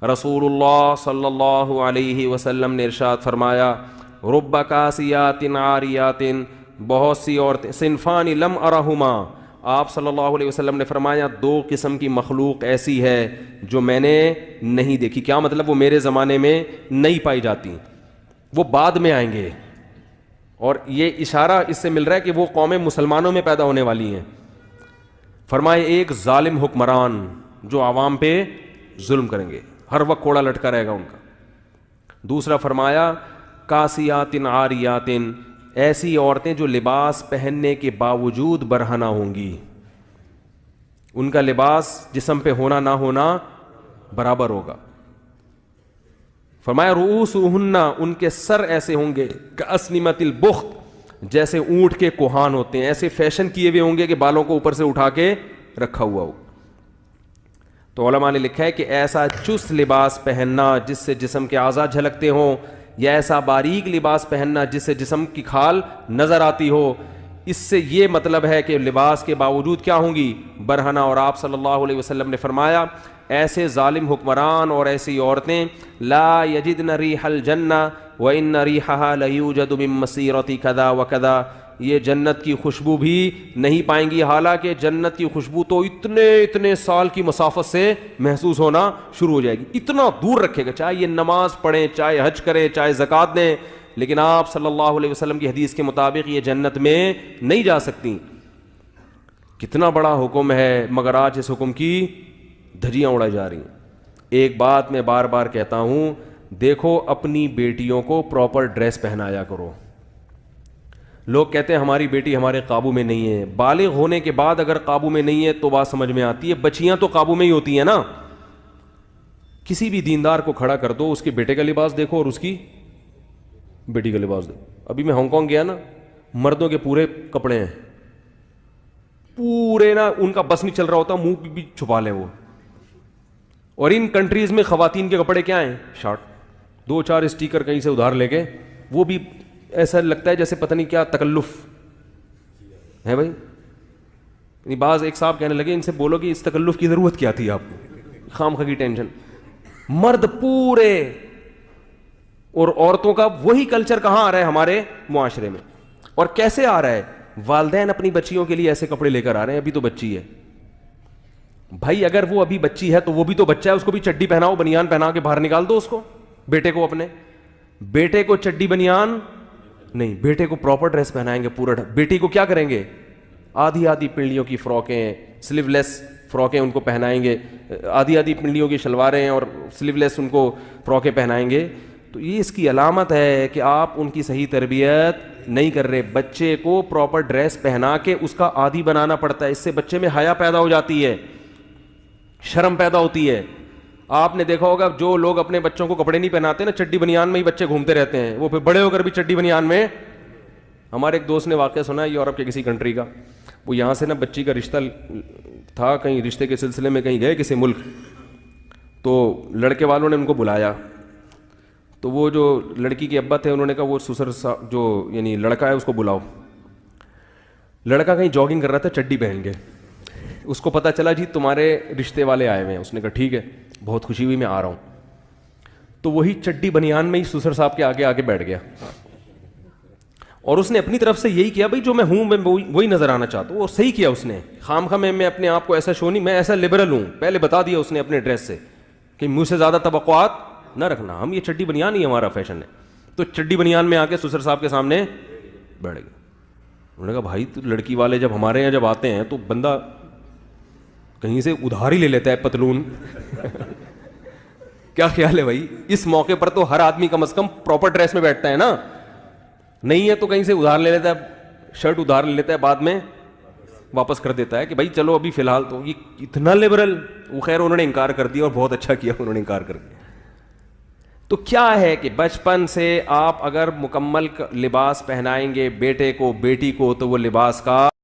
رسول اللہ صلی اللہ علیہ وسلم نے ارشاد فرمایا رب کاسیات عاریات، بہت سی عورتیں، صنفان لم ارہما، آپ صلی اللہ علیہ وسلم نے فرمایا دو قسم کی مخلوق ایسی ہے جو میں نے نہیں دیکھی. کیا مطلب؟ وہ میرے زمانے میں نہیں پائی جاتی، وہ بعد میں آئیں گے. اور یہ اشارہ اس سے مل رہا ہے کہ وہ قومیں مسلمانوں میں پیدا ہونے والی ہیں. فرمائے ایک ظالم حکمران جو عوام پہ ظلم کریں گے، ہر وقت کوڑا لٹکا رہے گا ان کا. دوسرا فرمایا کاسیات عاریات، ایسی عورتیں جو لباس پہننے کے باوجود برہنہ ہوں گی، ان کا لباس جسم پہ ہونا نہ ہونا برابر ہوگا. فرمایا رؤوسہن، ان کے سر ایسے ہوں گے کاسنمۃ البخت، جیسے اونٹ کے کوہان ہوتے ہیں، ایسے فیشن کیے ہوئے ہوں گے کہ بالوں کو اوپر سے اٹھا کے رکھا ہوا ہو. تو علماء نے لکھا ہے کہ ایسا چست لباس پہننا جس سے جسم کے اعضاء جھلکتے ہوں، یا ایسا باریک لباس پہننا جس سے جسم کی کھال نظر آتی ہو، اس سے یہ مطلب ہے کہ لباس کے باوجود کیا ہوں گی؟ برہنہ. اور آپ صلی اللہ علیہ وسلم نے فرمایا ایسے ظالم حکمران اور ایسی عورتیں لا یجدن ریح الجنہ وان ریحها لیوجد من مسیرۃ کذا وکذا، یہ جنت کی خوشبو بھی نہیں پائیں گی، حالانکہ جنت کی خوشبو تو اتنے سال کی مسافت سے محسوس ہونا شروع ہو جائے گی. اتنا دور رکھے گا، چاہے یہ نماز پڑھیں، چاہے حج کریں، چاہے زکوٰۃ دیں، لیکن آپ صلی اللہ علیہ وسلم کی حدیث کے مطابق یہ جنت میں نہیں جا سکتی. کتنا بڑا حکم ہے، مگر آج اس حکم کی دھجیاں اڑائی جا رہی ہیں. ایک بات میں بار بار کہتا ہوں، دیکھو اپنی بیٹیوں کو پراپر ڈریس پہنایا کرو. لوگ کہتے ہیں ہماری بیٹی ہمارے قابو میں نہیں ہے. بالغ ہونے کے بعد اگر قابو میں نہیں ہے تو بات سمجھ میں آتی ہے، بچیاں تو قابو میں ہی ہوتی ہیں نا. کسی بھی دیندار کو کھڑا کر دو، اس کے بیٹے کا لباس دیکھو اور اس کی بیٹی کا لباس دیکھو. ابھی میں ہانگ کانگ گیا نا، مردوں کے پورے کپڑے ہیں، پورے نا، ان کا بس نہیں چل رہا ہوتا، منہ بھی چھپا لیں وہ. اور ان کنٹریز میں خواتین کے کپڑے کیا ہیں؟ شارٹ، 2-4 اسٹیکر کہیں سے ادھار لے کے، وہ بھی ایسا لگتا ہے جیسے پتہ نہیں کیا تکلف ہے بھائی. بعض ایک صاحب کہنے لگے ان سے بولو کہ اس تکلف کی ضرورت کیا تھی آپ کو، خام خواہ کی ٹینشن. مرد پورے، اور عورتوں کا وہی کلچر کہاں آ رہا ہے ہمارے معاشرے میں، اور کیسے آ رہا ہے؟ والدین اپنی بچیوں کے لیے ایسے کپڑے لے کر آ رہے ہیں. ابھی تو بچی ہے بھائی، اگر وہ ابھی بچی ہے تو وہ بھی تو بچہ ہے، اس کو بھی چڈی پہناؤ، بنیان پہنا کے باہر نکال دو اس کو. بیٹے کو، اپنے بیٹے کو چڈی بنیان نہیں، بیٹے کو پراپر ڈریس پہنائیں گے پورا. بیٹی کو کیا کریں گے؟ آدھی پنڈلیوں کی فراکیں، سلیو لیس فراکیں ان کو پہنائیں گے، آدھی پنڈلیوں کی شلواریں اور سلیو لیس ان کو فراکیں پہنائیں گے. تو یہ اس کی علامت ہے کہ آپ ان کی صحیح تربیت نہیں کر رہے. بچے کو پراپر ڈریس پہنا کے اس کا عادی بنانا پڑتا ہے. اس سے بچے میں حیا پیدا ہو جاتی ہے، شرم پیدا ہوتی ہے. آپ نے دیکھا ہوگا جو لوگ اپنے بچوں کو کپڑے نہیں پہناتے نا، چڈی بنیان میں ہی بچے گھومتے رہتے ہیں، وہ پھر بڑے ہو کر بھی چڈی بنیان میں. ہمارے ایک دوست نے واقعہ سنا ہے یورپ کے کسی کنٹری کا. وہ یہاں سے نا بچی کا رشتہ تھا، کہیں رشتے کے سلسلے میں کہیں گئے کسی ملک، تو لڑکے والوں نے ان کو بلایا. تو وہ جو لڑکی کے ابا تھے انہوں نے کہا وہ سسر جو یعنی لڑکا ہے اس کو بلاؤ. لڑکا کہیں جاگنگ کر رہا تھا چڈی پہن کے. اس کو پتہ چلا جی تمہارے رشتے والے آئے ہوئے ہیں. اس نے کہا ٹھیک ہے، بہت خوشی ہوئی، میں آ رہا ہوں. تو وہی چڈی بنیان میں ہی سسر صاحب کے آگے آگے بیٹھ گیا، اور اس نے اپنی طرف سے یہی کیا بھائی جو میں ہوں میں وہی نظر آنا چاہتا ہوں. اور صحیح کیا اس نے. خام خواہ میں اپنے آپ کو ایسا شو نہیں، میں ایسا لبرل ہوں، پہلے بتا دیا اس نے اپنے ڈریس سے کہ مجھ سے زیادہ توقعات نہ رکھنا، ہم یہ چڈی بنیان ہی ہمارا فیشن ہے. تو چڈی بنیان میں آ کے سسر صاحب کے سامنے بیٹھ گئے. انہوں نے کہا بھائی تو لڑکی والے جب ہمارے یہاں جب آتے ہیں تو بندہ کہیں سے ادھار ہی لے لیتا ہے پتلون. کیا خیال ہے بھائی؟ اس موقع پر تو ہر آدمی کم از کم پراپر ڈریس میں بیٹھتا ہے نا. نہیں ہے تو کہیں سے ادھار لے لیتا ہے، شرٹ ادھار لے لیتا ہے، بعد میں واپس کر دیتا ہے کہ بھائی چلو ابھی فی الحال. تو یہ اتنا لبرل. وہ خیر انہوں نے انکار کر دیا، اور بہت اچھا کیا انہوں نے انکار کر دیا. تو کیا ہے کہ بچپن سے آپ اگر مکمل لباس پہنائیں گے بیٹے کو بیٹی کو، تو وہ لباس کا